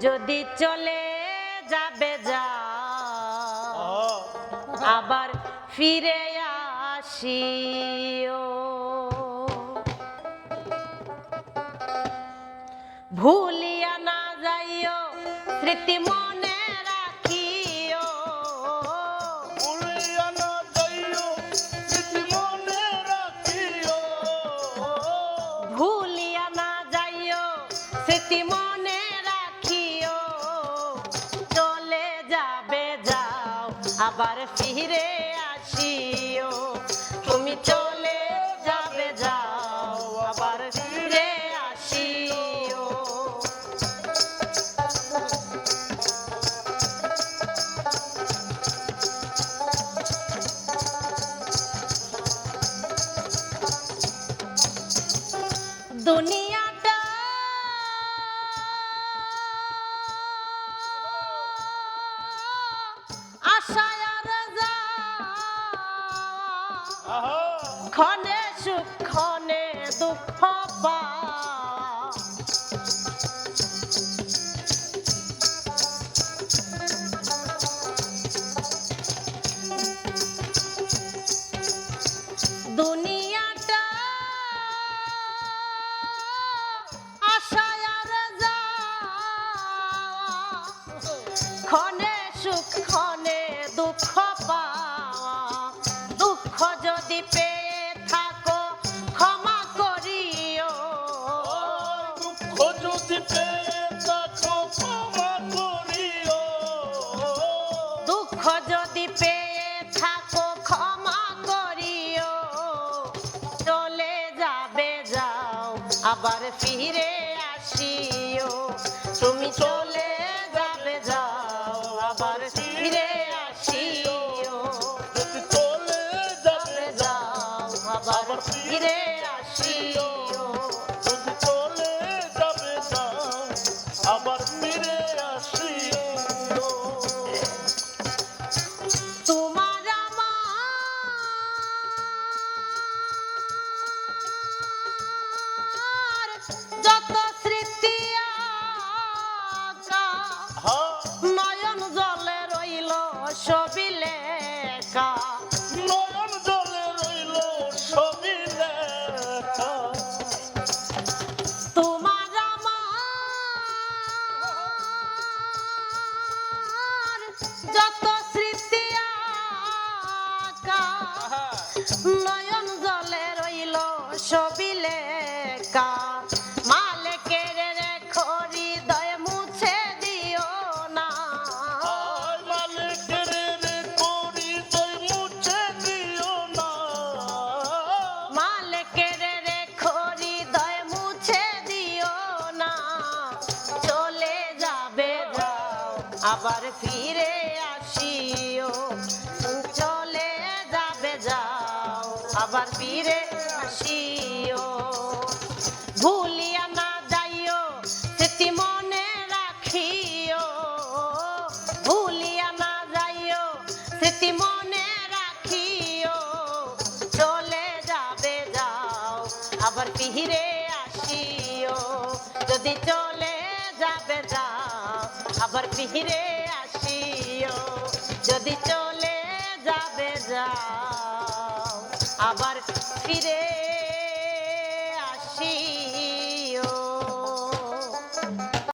যদি চলে যাবে যাও আবার ফিরে আসিও, ভুলিয়া না যাইও স্মৃতি মনে রাখিও, ভুলিয়া না যাইও স্মৃতি মনে রাখিও, ভুলিয়া না যাইও স্মৃতি মনে রাখিও, চলে যাবে যাও আবার ফিরে আসিও, তুমি চলে যাবে যাও আবার ফিরে আসিও। দুনিয়াটা আশায় আর আহা ক্ষণে সুখ ক্ষণে দুঃখ পাওয়া, দুনিয়াটা আশায় আর ক্ষণে সুখ ক্ষণে দুঃখ পাওয়া, দুঃখ যদি পেয়ে থাকো ক্ষমা করিও, দুঃখ যদি পেয়ে থাকো ক্ষমা করিও, দুঃখ যদি পেয়ে থাকো ক্ষমা করিও, চলে যাবে যাও আবার ফিরে আসিও, তুমি চলে যাবে যাও আবার ফিরে আসিও, যদি চলে যাবে যাও আবার ফিরে আসিও, যদি চলে যাবে যাও আবার ফিরে আসিও। তোমার আমার যত স্মৃতি আঁকা, হ্যাঁ নয়ন জলে রইল ছবি লেখা, নয়ন জলে রইল ছবি লেখা, তোমার আমার যত স্মৃতি আঁকা, নয়ন জলে রইল ছবি লেখা, মালিকের রেখো হৃদয় মুছে দিও না, আয় মালিকের রেখো হৃদয় মুছে দিও না, মালিকের রেখো হৃদয় মুছে দিও না, চলে যাবে যাও আবার ফিরে আসিও, চলে যাবে যাও আবার ফিরে আসিও, ভুলিয়া না যাইও স্মৃতি মনে রাখিও, ভুলিয়া না যাইও স্মৃতি মনে রাখিও, চলে যাবে যাও আবার ফিরে আসিও, যদি চলে যাবে যাও আবার ফিরে আসিও, যদি চলে যাবে যাও আবার ফিরে